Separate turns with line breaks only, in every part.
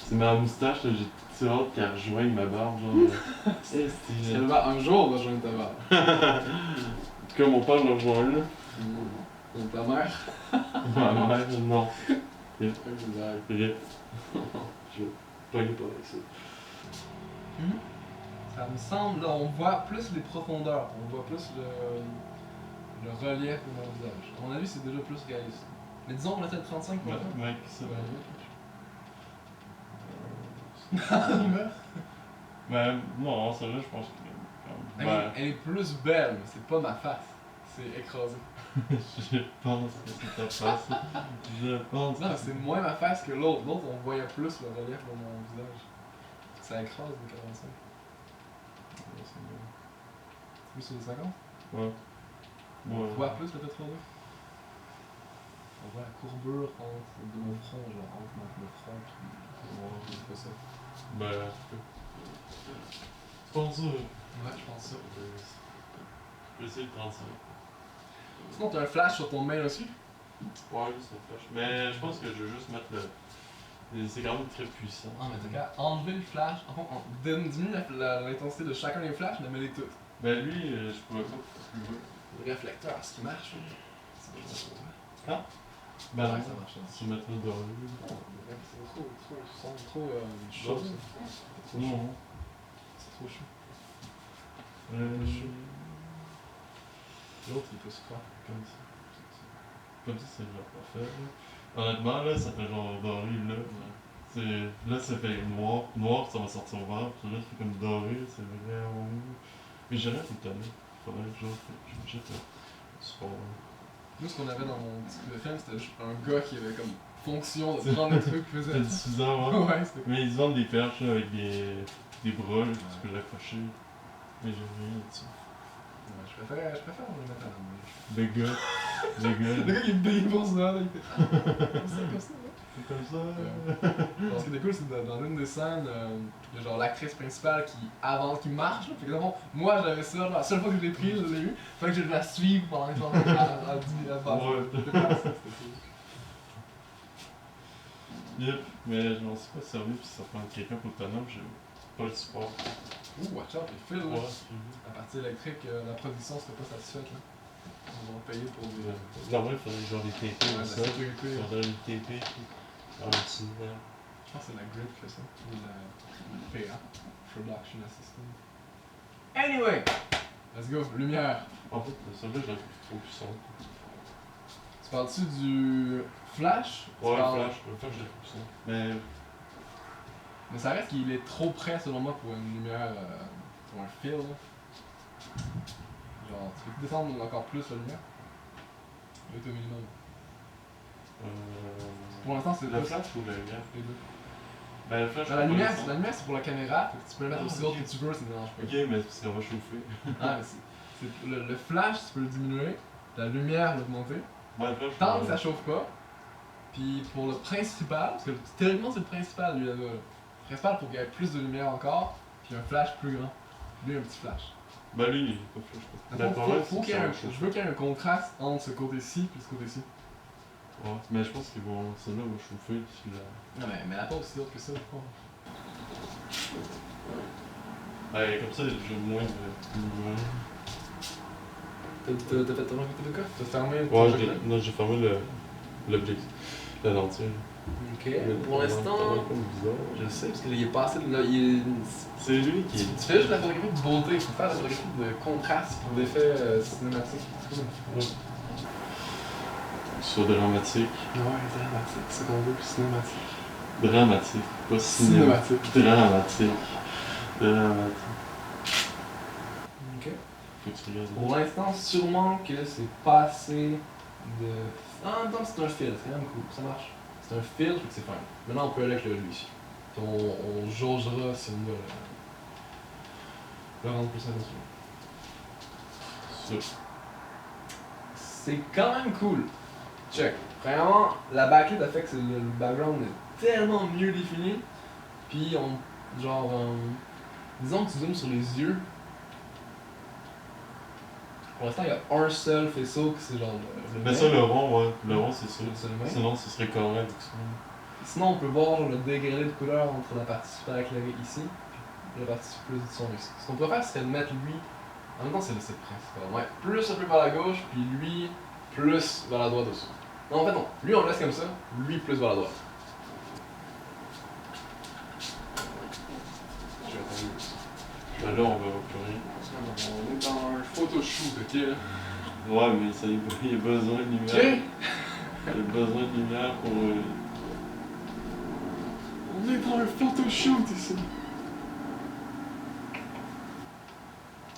C'est ma moustache, là, j'ai tout hâte qu'elle rejoigne ma barbe, genre.
Elle va un jour rejoindre ta barbe.
En tout cas, mon père l'a rejoint là.
Donc ta mère.
Ma mère, non.
Exact.
Rip. Je vais pogner pas avec ça.
Ça me semble, là, on voit plus les profondeurs, on voit plus le relief de mon visage. À mon avis, c'est déjà plus réaliste. Mais disons qu'on était à 35 pour l'instant.
Mec, ça. Ben, non, celle-là, je pense que.
Elle est plus belle, mais c'est pas ma face. C'est écrasé.
Je pense que c'est ta face. Je pense.
Non, c'est moins ma face que l'autre. L'autre, on voyait plus le relief de mon visage. Ça écrase le 45. Plus sur les 50?
Ouais.
On voit plus le 82? On voit la courbure de mon front, genre entre mon front et c'est pas ça.
Ben, tu penses ça?
Ouais, je pense ça.
Je vais essayer de prendre ça.
Sinon, t'as un flash sur ton mail aussi?
Ouais, c'est un flash. Mais je pense que je vais juste mettre le. C'est quand même très puissant.
Ah, mais t'as qu'à enlever le flash. En fait, on diminue l'intensité de chacun des flashs, mais mets-les toutes.
Ben lui, je pourrais pas plus loin.
Le réflecteur, ce qui marche, c'est pas juste pour toi.
Ah? Ben
Ouais,
non,
ça marche.
tu mettras doré.
C'est trop chaud. C'est trop chaud.
Non.
C'est trop chaud.
Euh,
L'autre, il peut se croire.
Comme ça. Comme ça, c'est genre parfait. Là. Honnêtement, là, ça fait genre doré, là. Ouais. Là, ça fait noir. Noir, ça va sortir vert. Puis là, c'est comme doré, c'est vraiment. Mais j'aurais tout le temps. Faudrait que je me jette un sport.
Nous, ce qu'on avait dans mon petit film, c'était un gars qui avait comme fonction de prendre des trucs, faisait.
C'est diffusant, ouais.
Ouais, c'était cool.
Mais ils vendent des perches là, avec des bras, là, tu peux l'accrocher. Mais j'ai rien là-dessus.
Ouais, je préfère le mettre à la main.
Le gars.
Le gars qui est payé pour ça, là, il fait. Comme ça, là.
C'est comme ça.
Ce qui était cool, c'est dans une des scènes, il y a genre l'actrice principale qui avance, qui marche. Là. Fait que dans le fond, moi j'avais ça, genre, la seule fois que je l'ai pris, je l'ai eu. Fait que je devais la suivre pendant que j'en ai à 10 minutes avant. C'était cool.
Yep, mais je m'en suis pas servi, puis ça prend quelqu'un pour autonome, j'ai pas le support.
Ouh, watch out, les fils, là.
Ouais,
La partie électrique, la production serait pas satisfaite, là. On va payer pour des.
Normalement, il faudrait genre des TP
Ouais,
ou
la
ça.
sécurité.
Il faudrait une TP, puis un petit.
Je pense que c'est la grip qui fait ça. Ou la PA. Production Assistant. Anyway! Let's go, lumière.
En fait, celle-là, je la trouve trop puissante.
Tu parles-tu du flash?
Ouais,
Tu parles-
le flash, je la trouve puissante.
Mais ça reste qu'il est trop près selon moi pour une lumière, pour un fil. Là. Genre, tu peux descendre encore plus la lumière? Il est au minimum. Pour l'instant, c'est
Le
plus
flash ou la lumière?
les deux.
Ben, le flash,
La lumière, c'est pour la caméra, fait que tu peux le mettre aussi haut que tu veux, ça ne dérange pas.
Ok, mais c'est qu'on va chauffer.
Ah, mais le flash, tu peux le diminuer, la lumière, l'augmenter.
Ben, le flash,
Tant que ça chauffe pas. Puis pour le principal, parce que théoriquement c'est le principal, lui là-bas. Le principal, pour qu'il y ait plus de lumière encore, puis un flash plus grand. Lui, un petit flash.
Ben, lui, il est pas flash.
Faut qu'il y ait je veux qu'il y ait un contraste entre ce côté-ci et ce côté-ci.
Ouais, mais je pense que celle-là va chauffer, puis là.
Non, mais elle a pas aussi haute que ça, je crois.
Ouais, comme ça, j'ai moins de.
T'as fait ton activité de quoi? T'as fermé le
Ouais, j'ai fermé l'objectif, la lentille.
Ok, pour l'instant,
comme bizarre.
je sais, parce qu'il est passé de là, il est...
C'est lui qui est.
Tu fais juste la photographie de beauté, il faut faire la photographie de contraste pour l'effet cinématique.
Ouais. Sur dramatique.
Ouais, dramatique, c'est ce qu'on veut, cinématique.
Dramatique, pas
Cinématique.
Dramatique.
Ok.
Faut que tu regardes.
Pour l'instant, sûrement que c'est pas assez de... Ah, non, c'est un fil, c'est quand même cool, ça marche. C'est un fil, fait que c'est fun. Maintenant, on peut aller avec lui ici. Puis on jaugera si on doit le rendre plus attention.
Ça.
C'est quand même cool. Check. Premièrement, la backlit a fait que le background est tellement mieux défini. Puis disons que tu zoomes sur les yeux. Pour l'instant, il y a un seul faisceau que c'est genre le
Mais ça, le rond, ouais. Le rond, c'est ça.
C'est le même.
Sinon, ce serait correct.
Sinon, on peut voir le dégradé de couleur entre la partie super éclairée ici et la partie plus sombre ici. Ce qu'on peut faire, c'est de mettre lui. En même temps, c'est le principal. Ouais, plus un peu vers la gauche, puis lui plus vers la droite aussi. Non, en fait, non. Lui, on le laisse comme ça, lui plus vers la droite. Je vais attendre ça.
Ben là, on va plus rien.
On est dans un photoshoot, ok?
Ouais, mais ça, il y a besoin de lumière.
Ok?
Il y a besoin de lumière pour.
On est dans un photoshoot ici.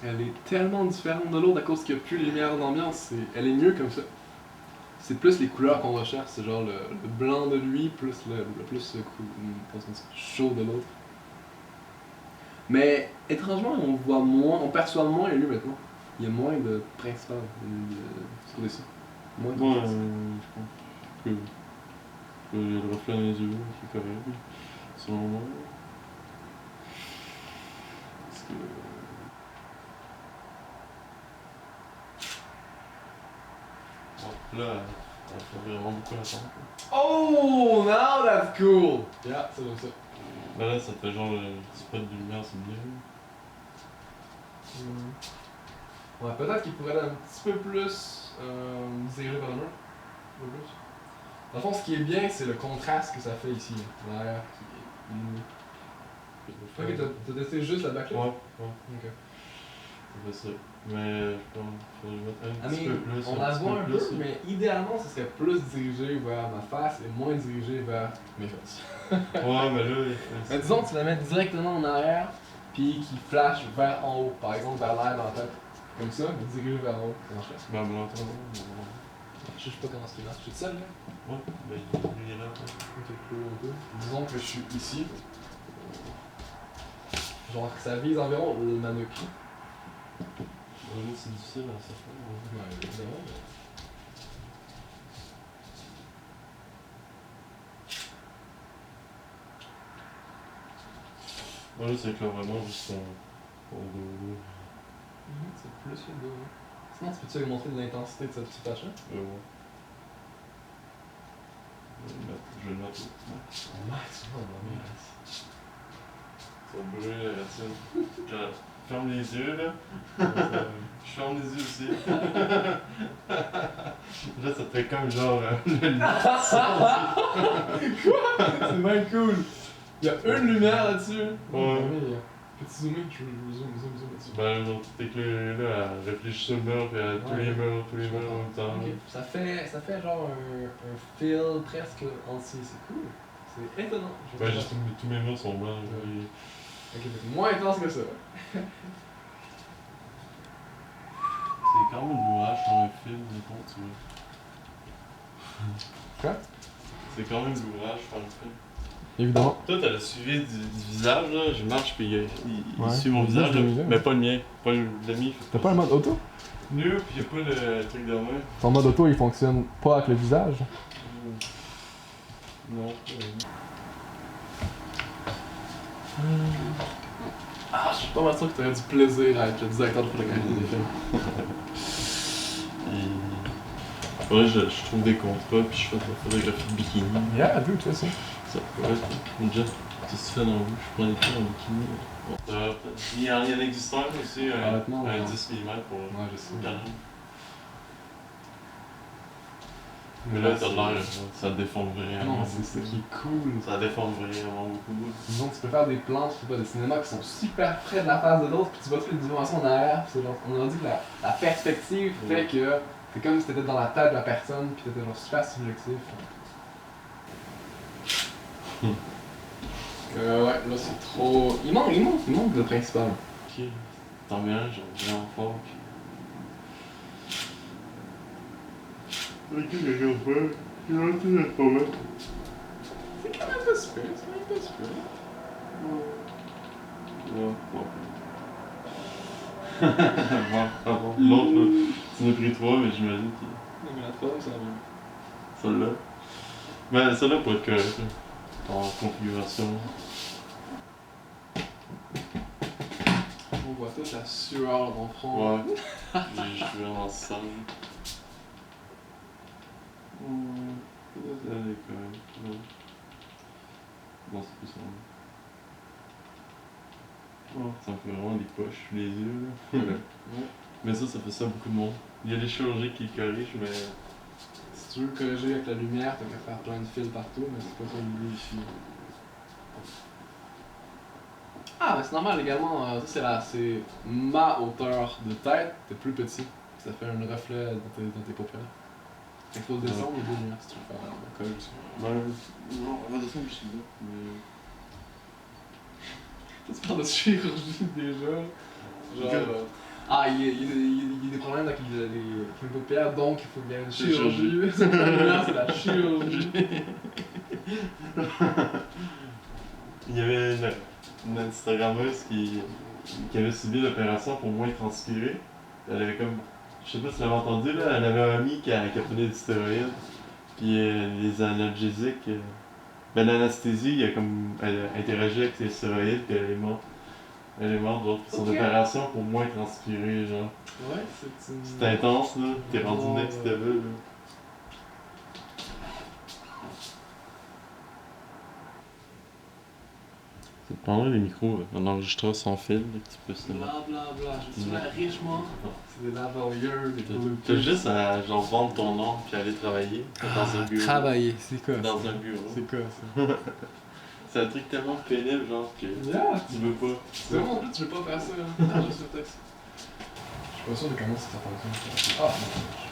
Elle est tellement différente de l'autre à cause qu'il n'y a plus les lumières d'ambiance. Elle est mieux comme ça. C'est plus les couleurs qu'on recherche. C'est genre le blanc de lui plus le chaud de l'autre. Mais étrangement, on voit moins, on perçoit moins lui maintenant. Il y a moins de principal de ce côté-ci. Moins de
Moi, je
principal.
pense que. Il y a le reflet dans les yeux, c'est correct. Selon moi. Parce que. Là, on fait vraiment beaucoup attendre.
Oh, now that's cool! Yeah, c'est comme ça.
Ben là, ça fait genre le spot de lumière, c'est bien.
Ouais, peut-être qu'il pourrait aller un petit peu plus dirigé vers le mur. Un peu plus. Dans le fond, ce qui est bien, c'est le contraste que ça fait ici. L'arrière qui est lumineux. Ok, t'as testé juste la backlight?
Ouais.
Ok.
Ça fait ça. Mais je pense qu'il faudrait le mettre un petit peu plus.
On la voit un peu,
plus,
mais idéalement, ce serait plus dirigé vers ma face et moins dirigé vers mes fesses.
Ouais, mais là.
Mais disons que tu la mets directement en arrière, puis qui flash vers en haut, par exemple vers l'air dans la tête. Comme ça, mais dirigé vers en haut. Comment je fais?
Ben, me l'entendre.
Je sais pas comment c'est là. Je suis seul là?
Ouais, ben, il est là.
Ok, plus un peu. Disons que je suis ici. Genre que ça vise environ ma nuque.
Ouais, c'est difficile à ça.
Ouais, évidemment.
Ouais, là, c'est clairement juste ton dos.
C'est plus le dos. Sinon, tu peux-tu augmenter l'intensité de cette petite tâche-là?
Ouais. Je vais le mettre
Oh, max, oh, max.
Ça va brûler la rétine. Je ferme les yeux, là. Je ferme les yeux aussi. Là, ça fait comme genre le lit.
C'est bien cool! Il y a une lumière là-dessus.
Ouais.
Peux-tu zoomer? Je zoom là-dessus.
Ben, genre, tout éclairé, là, elle réfléchit sur le mur, puis à tous les murs en même temps.
Ok. Ça fait genre un feel presque entier, c'est cool. C'est étonnant.
Ben, juste tous mes murs sont blancs.
Ouais. Ok, c'est moins intense que ça.
C'est quand même l'ouvrage sur un film, mettons, tu vois.
Quoi?
C'est quand même l'ouvrage sur un film.
Évidemment.
Toi, t'as le suivi du visage, là. Je marche, puis il
Ouais.
suit mon
Le
visage,
visage
là.
de Mia.
Mais pas le mien. Pas le mien.
T'as pas un mode auto?
Nu, puis y'a pas le truc de main.
Ton mode auto il fonctionne pas avec le visage.
Non.
Ah, je suis pas mal sûr que t'aurais du plaisir à être le directeur de photographie des films.
Faudrait que je trouve des contrats, puis je fais de la photographie de bikini.
Yeah, dude, tu vois ça.
Ça pourrait être une jet. Qu'est-ce que tu fais dans le je prends des films en bikini. Bon, il y a un existant aussi,
Honnêtement,
un
ouais.
10 mm pour
Ouais, je sais.
regarder. Mais là, t'as l'air, ça déforme vraiment.
Non, c'est ça qui est cool.
Ça déforme vraiment beaucoup.
Disons, tu peux faire des plans, je sais pas, des cinémas qui sont super près de la face de l'autre, puis tu vois toutes les dimensions en arrière. C'est genre, on a dit que la perspective fait que c'est comme si t'étais dans la tête de la personne, puis t'étais genre super subjectif. Ouais, là c'est trop. Il manque le principal.
Ok, tant bien, j'en vraiment fort. Ok, j'ai rien fait. J'ai arrêté d'être pas mal.
C'est quand même pas super, c'est quand même pas super.
Ouais, bon. Bon, l'autre, là, tu en as pris 3, mais j'imagine que.
Non, mais la troisième, c'est la même.
Celle-là. Mais celle-là pour être correct, là. En configuration.
On voit toute la sueur dans ton front.
Ouais. Je suis vraiment sale. Elle est correcte. pense que c'est plus ça. Oh, ça me fait vraiment des poches sous les yeux, là.
Ouais.
Mais ça fait ça à beaucoup de monde. Il y a des chirurgiens qui le corrigent, mais...
Si tu veux le corriger avec la lumière, t'as qu'à faire plein de fils partout, mais c'est pas ça l'idée ici. Ah, mais c'est normal également, ça c'est ma hauteur de tête, t'es plus petit. Ça fait un reflet dans tes paupières. Il faut descendre les deux lumières si tu veux faire la colle aussi.
Ouais, non, on va descendre jusqu'à là. Mais...
Tu parles de chirurgie déjà. Genre. Ah, il y a des problèmes avec les paupières, donc il faut qu'il y ait une chirurgie. C'est pas la lumière, c'est la chirurgie.
Il y avait une Instagrammeuse qui avait subi l'opération pour moins transpirer. Elle avait comme... Je sais pas si tu l'avais entendu, là, elle avait un ami qui a pris des stéroïdes. Puis les analgésiques... Ben l'anesthésie, elle a interagi avec les stéroïdes, puis elle est morte. Elle est morte, genre, son opération pour moins transpirer, genre.
Ouais, c'est une...
C'est intense, là. T'es rendu next level, là. C'est pendant les micros, un enregistreur sans fil, là, que tu peux se...
Blablabla, je suis là richement. C'est des lavaliers, des
T'as juste à genre vendre ton nom puis aller travailler dans un bureau.
Travailler, c'est quoi?
Dans un bureau.
C'est quoi ça?
C'est un truc tellement pénible, genre que
Yeah!
tu veux pas.
C'est vraiment en plus, tu veux pas faire ça, hein? Ah, je sais le texte. Je suis pas sûr de comment ça fonctionne. Ah, non.